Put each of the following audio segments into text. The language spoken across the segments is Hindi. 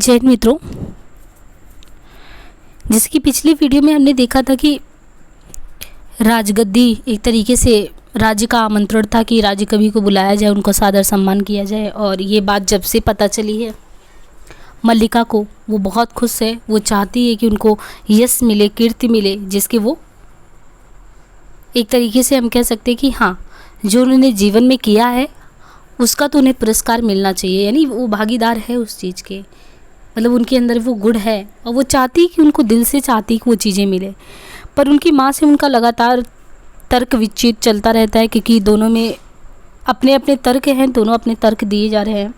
जैन मित्रों, जैसे कि पिछली वीडियो में हमने देखा था कि राजगद्दी एक तरीके से राज्य का आमंत्रण था कि राज्य कवि को बुलाया जाए, उनको सादर सम्मान किया जाए। और ये बात जब से पता चली है मल्लिका को, वो बहुत खुश है। वो चाहती है कि उनको यश मिले, कीर्ति मिले, जिसके वो एक तरीके से हम कह सकते हैं कि हाँ, जो उन्होंने जीवन में किया है उसका तो उन्हें पुरस्कार मिलना चाहिए। यानी वो भागीदार है उस चीज़ के, मतलब उनके अंदर वो गुण है और वो चाहती कि उनको दिल से चाहती कि वो चीज़ें मिले। पर उनकी माँ से उनका लगातार तर्क विच्छेद चलता रहता है, क्योंकि दोनों में अपने अपने तर्क हैं, दोनों अपने तर्क दिए जा रहे हैं।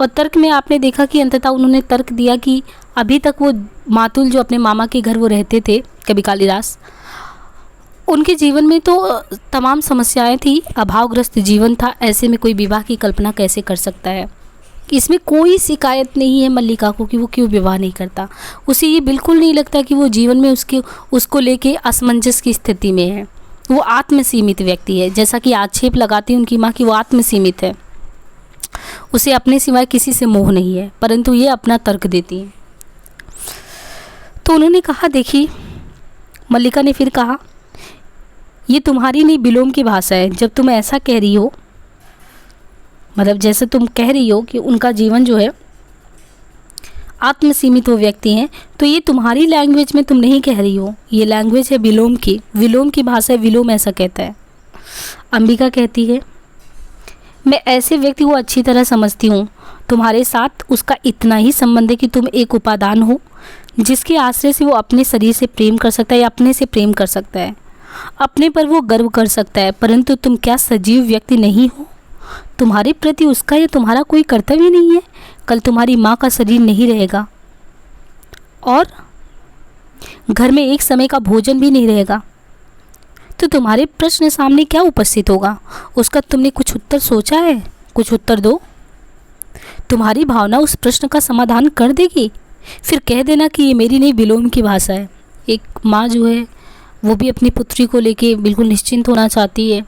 और तर्क में आपने देखा कि अंततः उन्होंने तर्क दिया कि अभी तक वो मातुल जो अपने मामा के घर वो रहते थे, कवि कालिदास, उनके जीवन में तो तमाम समस्याएं थी, अभावग्रस्त जीवन था। ऐसे में कोई विवाह की कल्पना कैसे कर सकता है? इसमें कोई शिकायत नहीं है मल्लिका को कि वो क्यों विवाह नहीं करता। उसे ये बिल्कुल नहीं लगता कि वो जीवन में उसको लेके असमंजस की स्थिति में है। वो आत्मसीमित व्यक्ति है, जैसा कि आक्षेप लगाती है उनकी माँ कि वो आत्मसीमित है, उसे अपने सिवाय किसी से मोह नहीं है, परंतु ये अपना तर्क देती है। तो उन्होंने कहा, देखिए, मल्लिका ने फिर कहा, ये तुम्हारी नहीं विलोम की भाषा है। जब तुम ऐसा कह रही हो, मतलब जैसे तुम कह रही हो कि उनका जीवन जो है आत्मसीमित वो व्यक्ति हैं, तो ये तुम्हारी लैंग्वेज में तुम नहीं कह रही हो, ये लैंग्वेज है विलोम की भाषा है। विलोम ऐसा कहता है। अंबिका कहती है, मैं ऐसे व्यक्ति को अच्छी तरह समझती हूँ, तुम्हारे साथ उसका इतना ही संबंध है कि तुम एक उपादान हो जिसके आश्रय से वो अपने शरीर से प्रेम कर सकता है या अपने से प्रेम कर सकता है, अपने पर वो गर्व कर सकता है। परंतु तुम क्या सजीव व्यक्ति नहीं हो? तुम्हारे प्रति उसका या तुम्हारा कोई कर्तव्य नहीं है? कल तुम्हारी माँ का शरीर नहीं रहेगा और घर में एक समय का भोजन भी नहीं रहेगा, तो तुम्हारे प्रश्न सामने क्या उपस्थित होगा? उसका तुमने कुछ उत्तर सोचा है? कुछ उत्तर दो। तुम्हारी भावना उस प्रश्न का समाधान कर देगी। फिर कह देना कि ये मेरी नहीं विलोम की भाषा है। एक माँ जो है वो भी अपनी पुत्री को लेके बिल्कुल निश्चिंत होना चाहती है।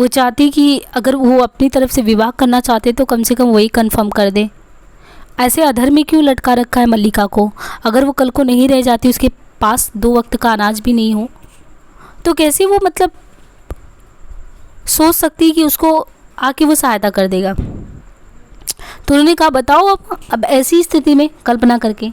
वो चाहती कि अगर वो अपनी तरफ से विवाह करना चाहते तो कम से कम वही कंफर्म कर दे। ऐसे अधर में क्यों लटका रखा है मल्लिका को? अगर वो कल को नहीं रह जाती, उसके पास 2 वक्त का अनाज भी नहीं हो, तो कैसे वो मतलब सोच सकती कि उसको आके वो सहायता कर देगा? तो उन्होंने कहा, बताओ अब ऐसी स्थिति में कल्पना करके।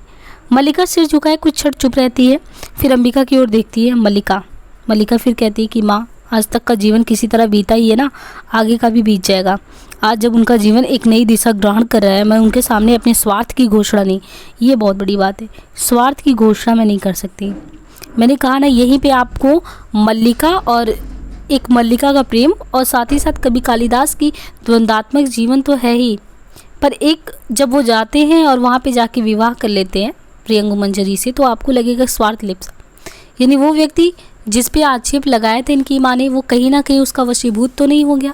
मल्लिका सिर झुकाए कुछ क्षण चुप रहती है, फिर अंबिका की ओर देखती है। मल्लिका फिर कहती है कि माँ, आज तक का जीवन किसी तरह बीता ही है ना, आगे का भी बीत जाएगा। आज जब उनका जीवन एक नई दिशा ग्रहण कर रहा है, मैं उनके सामने अपने स्वार्थ की घोषणा नहीं, ये बहुत बड़ी बात है, स्वार्थ की घोषणा मैं नहीं कर सकती। मैंने कहा ना, यहीं पे आपको मल्लिका और एक मल्लिका का प्रेम और साथ ही साथ कवि कालिदास की द्वंद्वात्मक जीवन तो है ही, पर एक जब वो जाते हैं और वहाँ पे जाके विवाह कर लेते हैं प्रियंगु मंजरी से, तो आपको लगेगा स्वार्थ लिप्त। यानी वो व्यक्ति जिस पे आक्षेप लगाए थे इनकी माँ ने, वो कहीं ना कहीं उसका वशीभूत तो नहीं हो गया?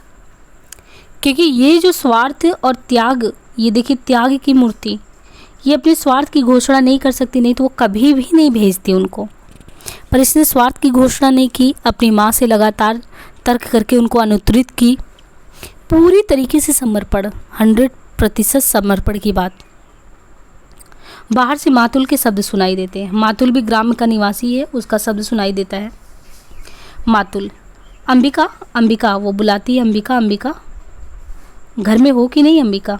क्योंकि ये जो स्वार्थ और त्याग, ये देखिए त्याग की मूर्ति, ये अपने स्वार्थ की घोषणा नहीं कर सकती, नहीं तो वो कभी भी नहीं भेजती उनको। पर इसने स्वार्थ की घोषणा नहीं की, अपनी माँ से लगातार तर्क करके उनको अनुत्तरित की, पूरी तरीके से समर्पण, 100% समर्पण की बात। बाहर से मातुल के शब्द सुनाई देते हैं। मातुल भी ग्राम का निवासी है, उसका शब्द सुनाई देता है। मातुल, अंबिका, वो बुलाती है, अंबिका, घर में हो कि नहीं अंबिका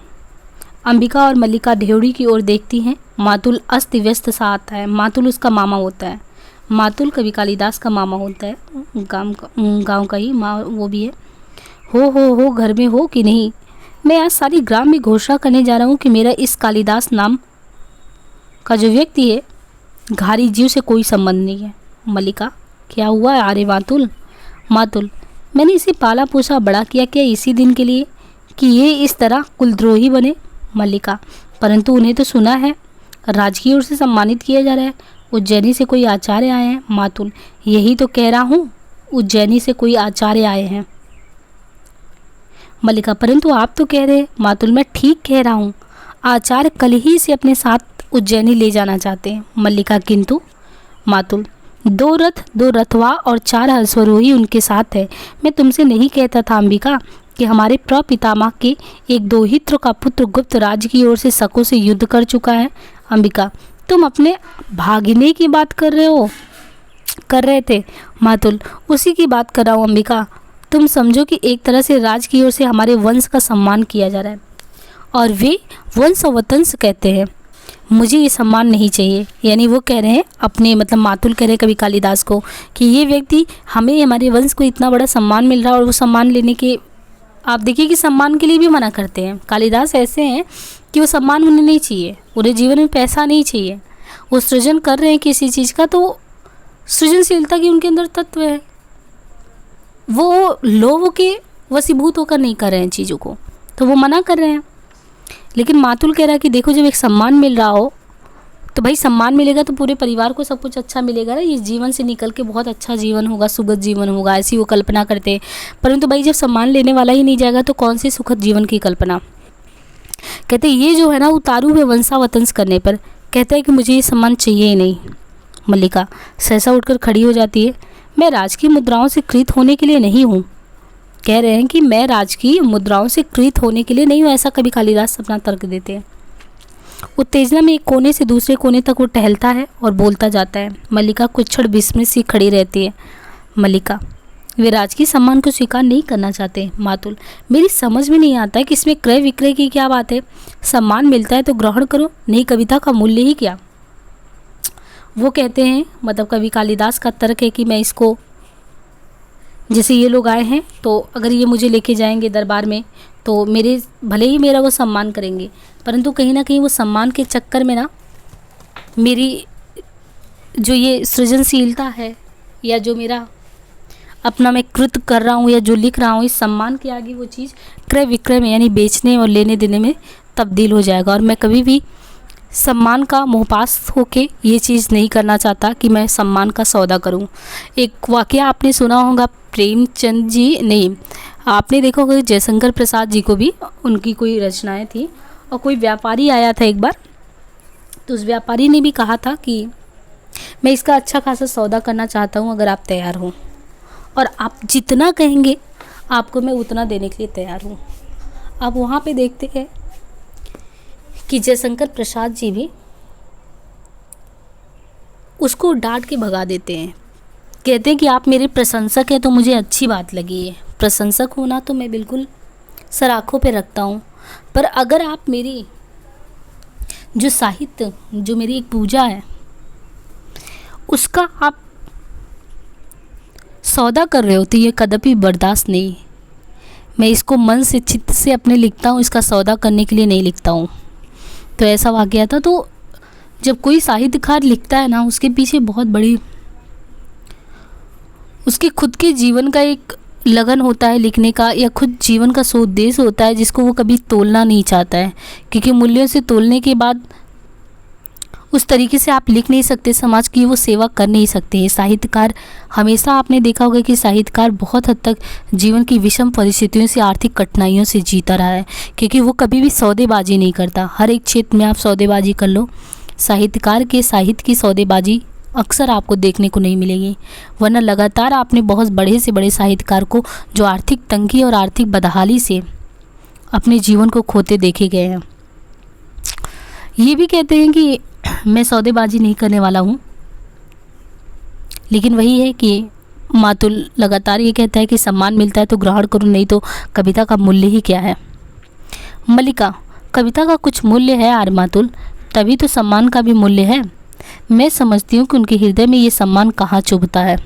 और मल्लिका ढेउड़ी की ओर देखती हैं। मातुल अस्त व्यस्त सा आता है। मातुल उसका मामा होता है। मातुल कवि कालिदास का मामा होता है, गांव का ही माँ वो भी है। हो घर में हो कि नहीं? मैं आज सारी ग्राम में घोषणा करने जा रहा हूँ कि मेरा इस कालिदास नाम का जो व्यक्ति है, घारी जीव से कोई संबंध नहीं है। मल्लिका, क्या हुआ? अरे मातुल, मैंने इसे पाला पोसा बड़ा किया क्या इसी दिन के लिए कि ये इस तरह कुलद्रोही बने? मल्लिका, परंतु उन्हें तो सुना है राजकीय ओर से सम्मानित किया जा रहा है, उज्जैनी से कोई आचार्य आए हैं। मातुल, यही तो कह रहा हूँ, उज्जैनी से कोई आचार्य आए हैं। मल्लिका, परंतु आप तो कह रहे। मातुल, मैं ठीक कह रहा हूँ, आचार्य कल ही से अपने साथ उज्जैनी ले जाना चाहते हैं। मल्लिका, किंतु? मातुल, 2 रथ, 2 रथवा और 4 अश्वरोही उनके साथ है। मैं तुमसे नहीं कहता था अंबिका कि हमारे प्रपितामह के एक दोहित्र का पुत्र गुप्त राज्य की ओर से शकों से युद्ध कर चुका है। अंबिका, तुम अपने भागने की बात कर रहे थे। मातुल, उसी की बात कर रहा हूँ अंबिका। तुम समझो कि एक तरह से राज की ओर से हमारे वंश का सम्मान किया जा रहा है और वे वंश वतंस कहते हैं। मुझे ये सम्मान नहीं चाहिए। यानी वो कह रहे हैं अपने, मतलब मातुल कह रहे हैं कवि कालिदास को कि ये व्यक्ति, हमें हमारे वंश को इतना बड़ा सम्मान मिल रहा है और वो सम्मान लेने के, आप देखिए कि सम्मान के लिए भी मना करते हैं। कालिदास ऐसे हैं कि वो सम्मान उन्हें नहीं चाहिए, उन्हें जीवन में पैसा नहीं चाहिए। वो सृजन कर रहे हैं किसी चीज़ का, तो सृजनशीलता की उनके अंदर तत्व है। वो लोभ के वशीभूत होकर नहीं कर रहे हैं चीज़ों को, तो वो मना कर रहे हैं। लेकिन मातुल कह रहा है कि देखो, जब एक सम्मान मिल रहा हो तो भाई सम्मान मिलेगा तो पूरे परिवार को सब कुछ अच्छा मिलेगा ना, इस जीवन से निकल के बहुत अच्छा जीवन होगा, सुखद जीवन होगा, ऐसी वो कल्पना करते हैं। परंतु भाई जब सम्मान लेने वाला ही नहीं जाएगा तो कौन सी सुखद जीवन की कल्पना। कहते ये जो है ना उतारू है वंशावतंस करने पर। कहते हैं कि मुझे ये सम्मान चाहिए ही नहीं। मल्लिका सहसा उठकर खड़ी हो जाती है। मैं राजकीय मुद्राओं से कृत होने के लिए नहीं हूँ। कह रहे हैं कि मैं राजकीय मुद्राओं से कृत होने के लिए नहीं हूँ, ऐसा कभी कालिदास अपना तर्क देते हैं। उत्तेजना में एक कोने से दूसरे कोने तक वो टहलता है और बोलता जाता है। मल्लिका कुछ क्षण विस्मित सी खड़ी रहती है। मल्लिका, वे राजकीय सम्मान को स्वीकार नहीं करना चाहते। मातुल, मेरी समझ में नहीं आता है कि इसमें क्रय विक्रय की क्या बात है। सम्मान मिलता है तो ग्रहण करो, नहीं कविता का मूल्य ही क्या। वो कहते हैं, मतलब कवि कालिदास का तर्क है कि मैं इसको, जैसे ये लोग आए हैं तो अगर ये मुझे लेके जाएंगे दरबार में तो मेरे, भले ही मेरा वो सम्मान करेंगे, परंतु कहीं ना कहीं वो सम्मान के चक्कर में ना मेरी जो ये सृजनशीलता है या जो मेरा अपना मैं कृत कर रहा हूँ या जो लिख रहा हूँ, इस सम्मान के आगे वो चीज़ क्रय विक्रय में, यानी बेचने और लेने देने में तब्दील हो जाएगा। और मैं कभी भी सम्मान का मोहपास होके ये चीज़ नहीं करना चाहता कि मैं सम्मान का सौदा करूं। एक वाकया आपने सुना होगा, प्रेमचंद जी, नहीं आपने देखा होगा जयशंकर प्रसाद जी को भी उनकी कोई रचनाएं थी और कोई व्यापारी आया था एक बार, तो उस व्यापारी ने भी कहा था कि मैं इसका अच्छा खासा सौदा करना चाहता हूं, अगर आप तैयार हो, और आप जितना कहेंगे आपको मैं उतना देने के लिए तैयार हूँ। आप वहाँ पे देखते हैं कि जयशंकर प्रसाद जी भी उसको डांट के भगा देते हैं। कहते हैं कि आप मेरे प्रशंसक हैं तो मुझे अच्छी बात लगी है, प्रशंसक होना तो मैं बिल्कुल सर आँखों पे रखता हूँ, पर अगर आप मेरी जो साहित्य, जो मेरी एक पूजा है, उसका आप सौदा कर रहे हो तो ये कदापि बर्दाश्त नहीं। मैं इसको मन से, चित्त से अपने लिखता हूँ, इसका सौदा करने के लिए नहीं लिखता हूँ। तो ऐसा वाक़या था। तो जब कोई साहित्यकार लिखता है ना, उसके पीछे बहुत बड़ी, उसके खुद के जीवन का एक लगन होता है लिखने का, या खुद जीवन का सोउद्देश्य होता है जिसको वो कभी तोलना नहीं चाहता है, क्योंकि मूल्यों से तोलने के बाद उस तरीके से आप लिख नहीं सकते, समाज की वो सेवा कर नहीं सकते। साहित्यकार हमेशा, आपने देखा होगा कि साहित्यकार बहुत हद तक जीवन की विषम परिस्थितियों से, आर्थिक कठिनाइयों से जीता रहा है, क्योंकि वो कभी भी सौदेबाजी नहीं करता। हर एक क्षेत्र में आप सौदेबाजी कर लो, साहित्यकार के साहित्य की सौदेबाजी अक्सर आपको देखने को नहीं मिलेगी। वरना लगातार आपने बहुत बड़े से बड़े साहित्यकार को जो आर्थिक तंगी और आर्थिक बदहाली से अपने जीवन को खोते देखे गए हैं। ये भी कहते हैं कि मैं सौदेबाजी नहीं करने वाला हूँ, लेकिन वही है कि मातुल लगातार ये कहता है कि सम्मान मिलता है तो ग्रहण करूँ, नहीं तो कविता का मूल्य ही क्या है। मल्लिका, कविता का कुछ मूल्य है यार मातुल, तभी तो सम्मान का भी मूल्य है। मैं समझती हूँ कि उनके हृदय में ये सम्मान कहाँ चुभता है।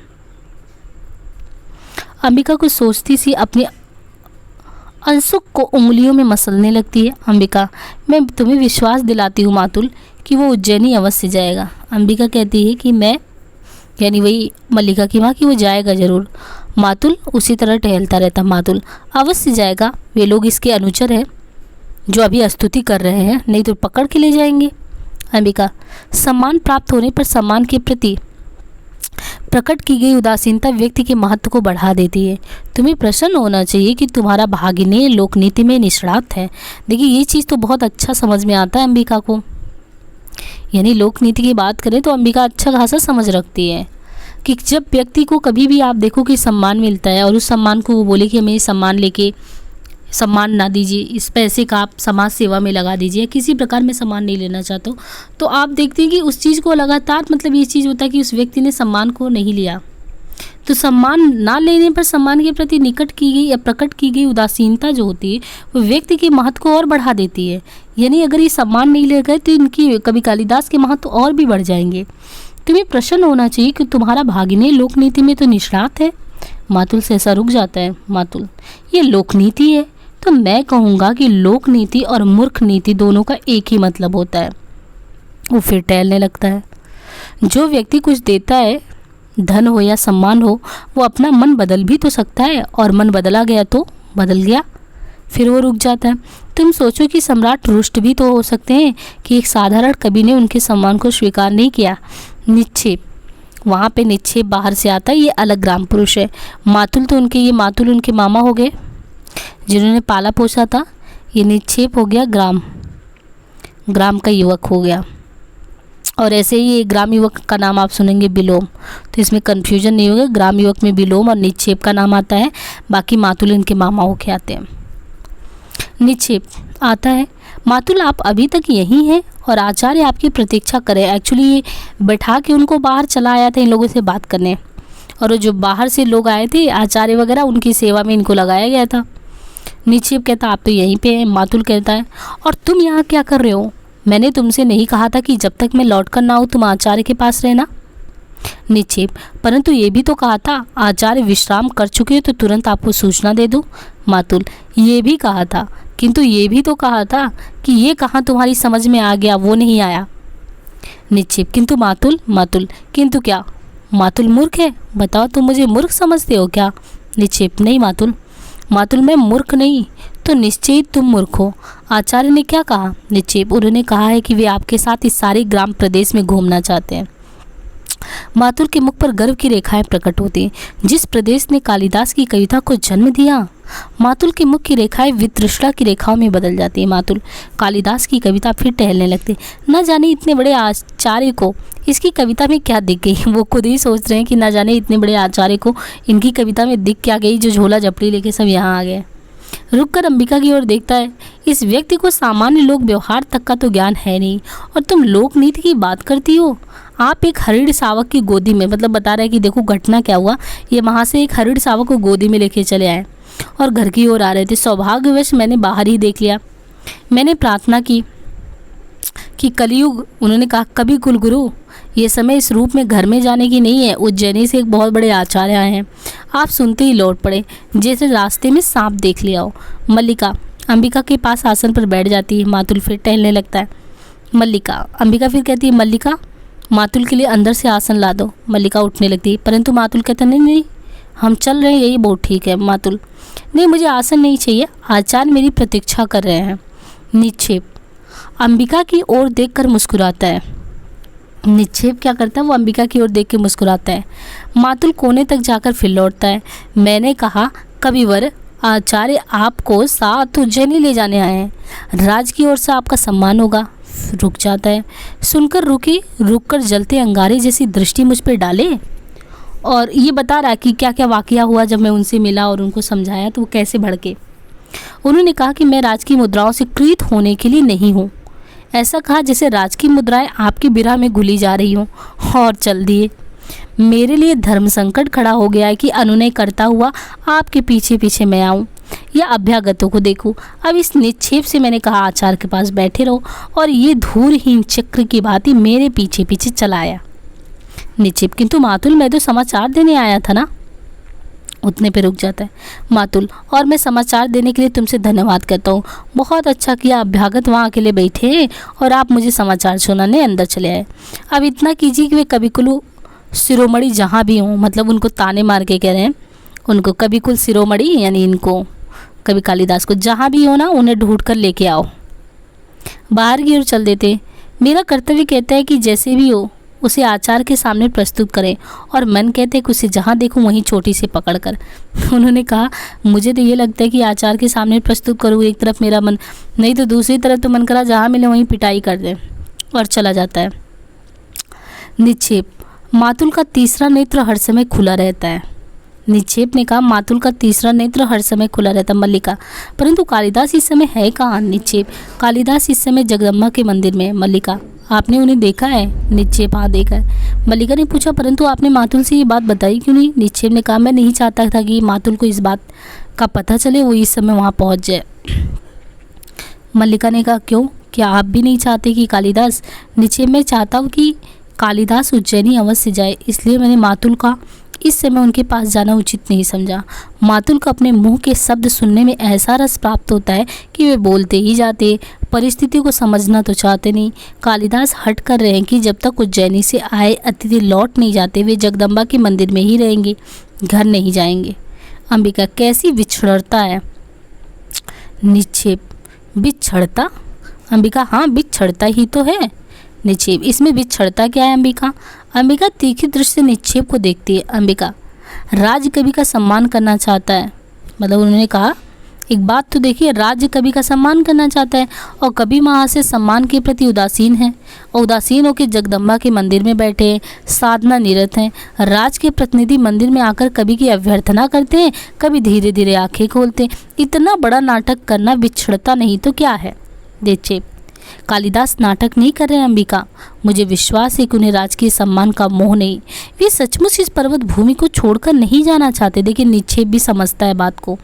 अंबिका कुछ सोचती सी अपनी अंशुक को उंगलियों में मसलने लगती है। अंबिका, मैं तुम्हें विश्वास दिलाती हूँ मातुल कि वो उज्जैनी अवश्य जाएगा। अंबिका कहती है कि मैं, यानी वही मल्लिका की माँ, कि वो जाएगा ज़रूर। मातुल उसी तरह टहलता रहता। मातुल, अवश्य जाएगा, वे लोग इसके अनुचर हैं जो अभी स्तुति कर रहे हैं, नहीं तो पकड़ के ले जाएंगे। अंबिका, सम्मान प्राप्त होने पर सम्मान के प्रति प्रकट की गई उदासीनता व्यक्ति के महत्व को बढ़ा देती है। तुम्हें प्रसन्न होना चाहिए कि तुम्हारा भागिने लोकनीति में निष्णात है। देखिए ये चीज़ तो बहुत अच्छा समझ में आता है अंबिका को, यानी लोकनीति की बात करें तो अंबिका अच्छा खासा समझ रखती है कि जब व्यक्ति को कभी भी आप देखो कि सम्मान मिलता है और उस सम्मान को वो बोले कि हमें सम्मान लेके सम्मान ना दीजिए, इस पैसे का आप समाज सेवा में लगा दीजिए, किसी प्रकार में सम्मान नहीं लेना चाहते हो, तो आप देखते हैं कि उस चीज़ को लगातार मतलब ये चीज़ होता है कि उस व्यक्ति ने सम्मान को नहीं लिया। तो सम्मान ना लेने पर सम्मान के प्रति निकट की गई या प्रकट की गई उदासीनता जो होती है वो व्यक्ति के महत्व को और बढ़ा देती है। यानी अगर ये सम्मान नहीं ले गए तो इनकी कवि कालिदास के महत्व और भी बढ़ जाएंगे। तुम्हें प्रश्न होना चाहिए कि तुम्हारा भागिने लोक नीति में तो निष्णात है। मातुल से ऐसा रुक जाता है। मातुल, ये लोक नीति है, तो मैं कहूँगा कि लोक नीति और मूर्ख नीति दोनों का एक ही मतलब होता है। वो फिर टहलने लगता है। जो व्यक्ति कुछ देता है, धन हो या सम्मान हो, वो अपना मन बदल भी तो सकता है, और मन बदला गया तो बदल गया। फिर वो रुक जाता है। तुम सोचो कि सम्राट रुष्ट भी तो हो सकते हैं कि एक साधारण कवि ने उनके सम्मान को स्वीकार नहीं किया। निक्षेप, वहाँ पे निक्षेप बाहर से आता है, ये अलग ग्राम पुरुष है। मातुल तो उनके, ये मातुल उनके मामा हो गए जिन्होंने पाला पोसा था। ये निक्षेप हो गया ग्राम का युवक हो गया। और ऐसे ही एक ग्राम युवक का नाम आप सुनेंगे विलोम, तो इसमें कन्फ्यूजन नहीं होगा। ग्राम युवक में विलोम और निक्षेप का नाम आता है, बाकी मातुल इनके मामा होके आते हैं। निक्षेप आता है, मातुल आप अभी तक यहीं हैं और आचार्य आपकी प्रतीक्षा करें। एक्चुअली ये बैठा के उनको बाहर चला आया था इन लोगों से बात करने, और वो जो बाहर से लोग आए थे आचार्य वगैरह, उनकी सेवा में इनको लगाया गया था। निक्षेप कहता आप तो यहीं पे हैं। मातुल कहता है और तुम यहाँ क्या कर रहे हो? मैंने तुमसे नहीं कहा था कि जब तक मैं लौट कर ना आऊँ तुम आचार्य के पास रहना? निक्षेप, परंतु ये भी तो कहा था आचार्य विश्राम कर चुके हो तो तुरंत आपको सूचना दे दूं। मातुल, ये भी कहा था, किंतु ये भी तो कहा था कि ये कहाँ तुम्हारी समझ में आ गया, वो नहीं आया। निक्षेप, किंतु मातुल किंतु क्या? मातुल मूर्ख है? बताओ तुम मुझे मूर्ख समझते हो क्या? निक्षेप, नहीं मातुल मैं मूर्ख नहीं, तो निश्चय तुम मूर्ख हो। आचार्य ने क्या कहा? निक्षेप, उन्होंने कहा है कि वे आपके साथ इस सारे ग्राम प्रदेश में घूमना चाहते हैं। मातुल के मुख पर गर्व की रेखाएं प्रकट होती, जिस प्रदेश ने कालिदास की कविता को जन्म दिया। मातुल के मुख की रेखाएं वितृष्णा की रेखाओं में बदल जाती है। मातुल, कालिदास की कविता फिर टहलने लगती। न जाने इतने बड़े आचार्य को इसकी कविता में क्या दिख गई। वो खुद ही सोच रहे हैं कि न जाने इतने बड़े आचार्य को इनकी कविता में दिख क्या गई, जो झोला झपड़ी लेके सब यहाँ आ गए। रुककर अंबिका की ओर देखता है। इस व्यक्ति को सामान्य लोक व्यवहार तक का तो ज्ञान है नहीं, और तुम लोक नीति की बात करती हो। आप एक हरिण शावक की गोदी में, मतलब बता रहे हैं कि देखो घटना क्या हुआ। ये वहाँ से एक हरिण शावक को गोदी में लेके चले आए और घर की ओर आ रहे थे। सौभाग्यवश मैंने बाहर ही देख लिया। मैंने प्रार्थना की कि कलयुग, उन्होंने कहा कभी कुलगुरु, ये समय इस रूप में घर में जाने की नहीं है। उज्जैनी से एक बहुत बड़े आचार्य आए हैं। आप सुनते ही लौट पड़े, जैसे रास्ते में सांप देख लिया हो। मल्लिका अंबिका के पास आसन पर बैठ जाती है। मातुल फिर टहलने लगता है। मल्लिका, अंबिका फिर कहती है मल्लिका मातुल के लिए अंदर से आसन ला दो। मल्लिका उठने लगती है, परंतु मातुल कहता नहीं हम चल रहे हैं, यही बहुत ठीक है। मातुल, नहीं मुझे आसन नहीं चाहिए, आचार्य मेरी प्रतीक्षा कर रहे हैं। निक्षेप अंबिका की ओर देखकर मुस्कुराता है। निक्षेप क्या करता है? वो अंबिका की ओर देख के मुस्कुराता है। मातुल कोने तक जाकर फिर लौटता है। मैंने कहा कविवर, आचार्य आपको साथ उज्जैनी ले जाने आए हैं, राज की ओर से आपका सम्मान होगा। रुक जाता है। सुनकर रुककर जलते अंगारे जैसी दृष्टि मुझ पर डाले, और ये बता रहा कि क्या क्या वाकया हुआ जब मैं उनसे मिला और उनको समझाया तो वो कैसे भड़के। उन्होंने कहा कि मैं राज की मुद्राओं से कृत होने के लिए नहीं हूँ। ऐसा कहा जैसे राज की मुद्राएं आपकी बिरहा में घुली जा रही हों, और चल दिए। मेरे लिए धर्म संकट खड़ा हो गया है कि अनुनय करता हुआ आपके पीछे पीछे मैं आऊँ या अभ्यागतों को देखूं। अब इस निक्षेप से मैंने कहा आचार्य के पास बैठे रहो, और ये धूरहीन चक्र की भांति मेरे पीछे पीछे चला आया। निक्षेप, किंतु मातुल मैं तो समाचार देने आया था ना। उतने पे रुक जाता है। मातुल, और मैं समाचार देने के लिए तुमसे धन्यवाद करता हूँ। बहुत अच्छा किया, अभ्यागत वहाँ अकेले बैठे और आप मुझे समाचार सुनाने अंदर चले आए। अब इतना कीजिए कि वे कविकुल शिरोमणि जहाँ भी हों, मतलब उनको ताने मार के कह रहे हैं, उनको कविकुल शिरोमणि यानी इनको कवि कालिदास को जहाँ भी हो ना, उन्हें ढूंढ कर लेके आओ। बाहर की ओर चल देते। मेरा कर्तव्य कहता है कि जैसे भी हो उसे आचार्य के सामने प्रस्तुत करें, और मन कहते हैं कि उसे जहाँ देखूँ वहीं चोटी से पकड़ कर। उन्होंने कहा मुझे तो ये लगता है कि आचार्य के सामने प्रस्तुत करूँ, एक तरफ मेरा मन, नहीं तो दूसरी तरफ तो मन करा जहाँ मिले वहीं पिटाई कर दे, और चला जाता है। निक्षेप मातुल का तीसरा नेत्र हर समय खुला रहता है। निक्षेप ने कहा, मातुल का तीसरा नेत्र हर समय खुला रहता। मल्लिका, परंतु कालिदास इस समय है कहाँ? निक्षेप, कालिदास इस समय जगदम्बा के मंदिर में है। मल्लिका, आपने उन्हें देखा है? निक्षेप, हाँ देखा है। मल्लिका ने पूछा, परंतु आपने मातुल से ये बात बताई क्यों नहीं? निक्षेप ने कहा, मैं नहीं चाहता था कि मातुल को इस बात का पता चले, वो इस समय वहाँ पहुँच जाए। मल्लिका ने कहा, क्यों, क्या आप भी नहीं चाहते कि कालिदास? निक्षेप, मैं चाहता हूँ कि कालिदास उज्जैनी अवश्य जाए, इसलिए मैंने मातुल का इस समय उनके पास जाना उचित नहीं समझा। मातुल को अपने मुंह के शब्द सुनने में ऐसा रस प्राप्त होता है कि वे बोलते ही जाते, परिस्थिति को समझना तो चाहते नहीं। कालिदास हट कर रहे हैं कि जब तक उज्जैनी से आए अतिथि लौट नहीं जाते वे जगदम्बा के मंदिर में ही रहेंगे, घर नहीं जाएंगे। अंबिका, कैसी विछड़ता है? निक्षेप, बिछड़ता? अंबिका, हाँ बिछड़ता ही तो है। निक्षेप, इसमें बिछड़ता क्या है? अंबिका अंबिका तीखी दृष्टि से निक्षेप को देखती है। अंबिका, राज्य कवि का सम्मान करना चाहता है। मतलब उन्होंने कहा, एक बात तो देखिए, राज्य कवि का सम्मान करना चाहता है और कवि महाशय सम्मान के प्रति उदासीन है और उदासीन होकर जगदम्बा के मंदिर में बैठे हैं, साधना निरत हैं। राज के प्रतिनिधि मंदिर में आकर कवि की अभ्यर्थना करते हैं, कवि धीरे धीरे आंखें खोलते हैं। इतना बड़ा नाटक करना बिछड़ता नहीं तो क्या है? निक्षेप, कालिदास नाटक नहीं कर रहे हैं अंबिका, मुझे विश्वास है कि उन्हें राजकीय सम्मान का मोह नहीं, वे सचमुच इस पर्वत भूमि को छोड़कर नहीं जाना चाहते। देखिए निक्षेप भी समझता है बात को।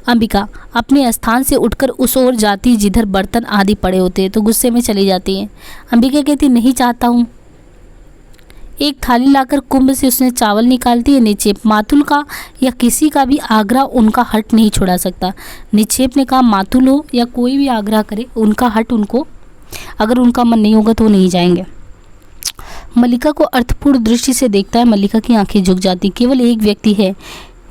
अंबिका अपने स्थान से उठकर उस ओर जाती जिधर बर्तन आदि पड़े होते हैं तो गुस्से में चली जाती है। अंबिका कहती, नहीं चाहता हूँ। एक थाली लाकर कुंभ से उसने चावल निकालती है। निक्षेप, मातुल का या किसी का भी आग्रह उनका हट नहीं छुड़ा सकता। निक्षेप ने कहा, मातुल हो या कोई भी आग्रह करे, उनका हट उनको, अगर उनका मन नहीं होगा तो वो नहीं जाएंगे। मल्लिका को अर्थपूर्ण दृष्टि से देखता है। मल्लिका की आंखें झुक जाती। केवल एक व्यक्ति है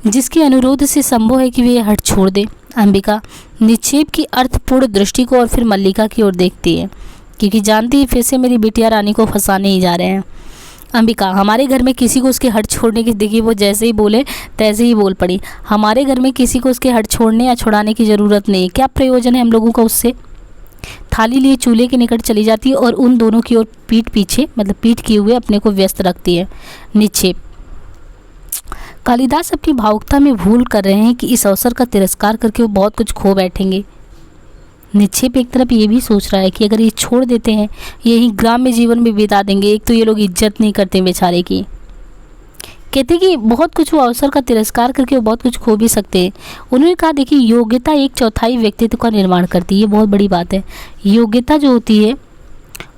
जिसके अनुरोध से संभव है कि वे हट छोड़ दे। अंबिका निक्षेप की अर्थपूर्ण दृष्टि को और फिर मल्लिका की ओर देखती है, क्योंकि जानती है फिर से मेरी बिटिया रानी को फंसाने ही जा रहे हैं। अंबिका, हमारे घर में किसी को उसके हट छोड़ने की, देखिए वो जैसे ही बोले तैसे ही बोल पड़ी, हमारे घर में किसी को उसके हट छोड़ने या छुड़ाने की ज़रूरत नहीं है। क्या प्रयोजन है हम लोगों का उससे? थाली लिए चूल्हे के निकट चली जाती है और उन दोनों की ओर पीठ पीछे, मतलब पीठ किए हुए अपने को व्यस्त रखती है। निक्षेप, कालिदास अपनी भावुकता में भूल कर रहे हैं कि इस अवसर का तिरस्कार करके वो बहुत कुछ खो बैठेंगे। निक्षेप एक तरफ ये भी सोच रहा है कि अगर ये छोड़ देते हैं, यही ग्राम्य जीवन में बिता देंगे, एक तो ये लोग इज्जत नहीं करते बेचारे की, कहते कि बहुत कुछ वो अवसर का तिरस्कार करके वो बहुत कुछ खो भी सकते हैं। उन्होंने कहा, देखिए योग्यता 1/4 व्यक्तित्व का निर्माण करती है, ये बहुत बड़ी बात है। योग्यता जो होती है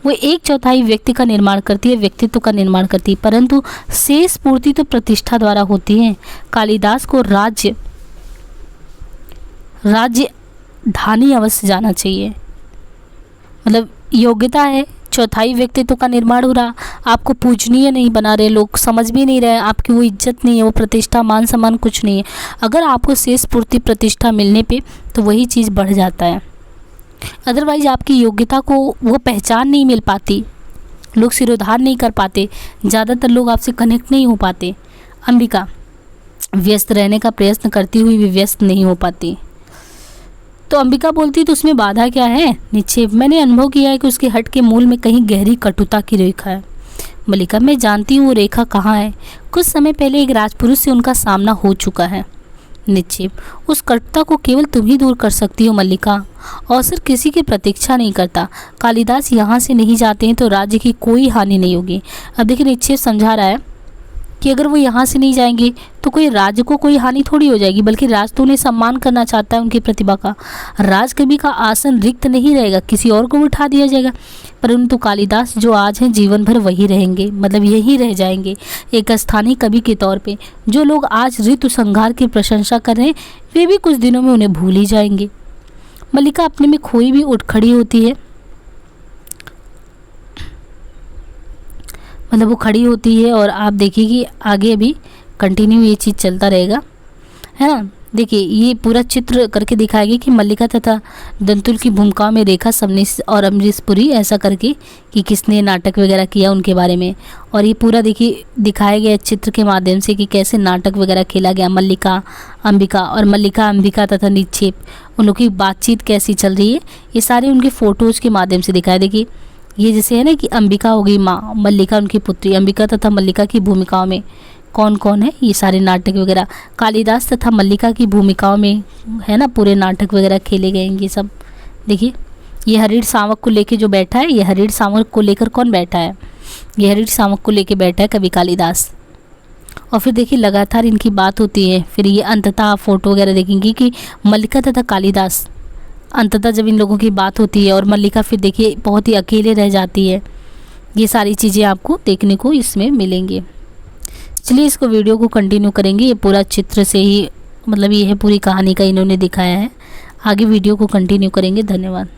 वो 1/4 व्यक्ति का निर्माण करती है, व्यक्तित्व का निर्माण करती है, परंतु शेष पूर्ति तो प्रतिष्ठा द्वारा होती है। कालिदास को राज्य धानी अवश्य जाना चाहिए। मतलब योग्यता है, 1/4 व्यक्तित्व का निर्माण हो रहा, आपको पूजनीय नहीं बना रहे, लोग समझ भी नहीं रहे, आपकी वो इज्जत नहीं है, वो प्रतिष्ठा मान सम्मान कुछ नहीं है। अगर आपको शेष पूर्ति प्रतिष्ठा मिलने पे तो वही चीज़ बढ़ जाता है, अदरवाइज आपकी योग्यता को वो पहचान नहीं मिल पाती, लोग सिरोधार नहीं कर पाते, ज़्यादातर लोग आपसे कनेक्ट नहीं हो पाते। अंबिका व्यस्त रहने का प्रयत्न करती हुई भी व्यस्त नहीं हो पाती। तो अंबिका बोलती, तो उसमें बाधा क्या है? निक्षेप, मैंने अनुभव किया है कि उसके हट के मूल में कहीं गहरी कटुता की रेखा है। मल्लिका, मैं जानती हूँ वो रेखा कहाँ है, कुछ समय पहले एक राजपुरुष से उनका सामना हो चुका है। निक्षेप, उस कटुता को केवल तुम ही दूर कर सकती हो मल्लिका, अवसर किसी की प्रतीक्षा नहीं करता। कालिदास यहाँ से नहीं जाते हैं तो राज्य की कोई हानि नहीं होगी। अब देखिए निक्षेप समझा रहा है कि अगर वो यहाँ से नहीं जाएंगे तो कोई राज्य को कोई हानि थोड़ी हो जाएगी, बल्कि राज तो उन्हें सम्मान करना चाहता है उनकी प्रतिभा का। राज कवि का आसन रिक्त नहीं रहेगा, किसी और को उठा दिया जाएगा, परंतु कालिदास जो आज हैं जीवन भर वही रहेंगे, मतलब यही रह जाएंगे एक स्थानीय कवि के तौर पे। जो लोग आज ऋतु संहार की प्रशंसा कर रहे हैं वे भी कुछ दिनों में उन्हें भूल ही जाएंगे। मल्लिका अपने में खोई भी उठ खड़ी होती है, मतलब वो खड़ी होती है और आप देखिए कि आगे भी कंटिन्यू ये चीज़ चलता रहेगा, है ना। देखिए ये पूरा चित्र करके दिखाएगी कि मल्लिका तथा दंतुल की भूमिका में रेखा सबनीस और अमरीश पुरी, ऐसा करके कि किसने नाटक वगैरह किया उनके बारे में। और ये पूरा देखिए दिखाया गया चित्र के माध्यम से कि कैसे नाटक वगैरह खेला गया। मल्लिका अंबिका और मल्लिका अंबिका तथा निक्षेप, उन लोगों की बातचीत कैसी चल रही है, ये सारे उनके फ़ोटोज़ के माध्यम से दिखाया। देखिए ये जैसे है ना कि अंबिका हो गई माँ, मल्लिका उनकी पुत्री, अंबिका तथा मल्लिका की भूमिकाओं में कौन कौन है, ये सारे नाटक वगैरह कालिदास तथा मल्लिका की भूमिकाओं में है ना, पूरे नाटक वगैरह खेले गए हैं ये सब। देखिए ये हरिण शावक को लेके जो बैठा है, ये हरिण शावक को लेकर कौन बैठा है, ये हरिण शावक को लेके बैठा है कवि कालिदास। और फिर देखिए लगातार इनकी बात होती है, फिर ये अंततः आप फोटो वगैरह देखेंगे कि मल्लिका तथा कालिदास अंततः जब इन लोगों की बात होती है और मल्लिका फिर देखिए बहुत ही अकेले रह जाती है, ये सारी चीज़ें आपको देखने को इसमें मिलेंगी। चलिए इसको वीडियो को कंटिन्यू करेंगे, ये पूरा चित्र से ही मतलब ये है पूरी कहानी का इन्होंने दिखाया है। आगे वीडियो को कंटिन्यू करेंगे। धन्यवाद।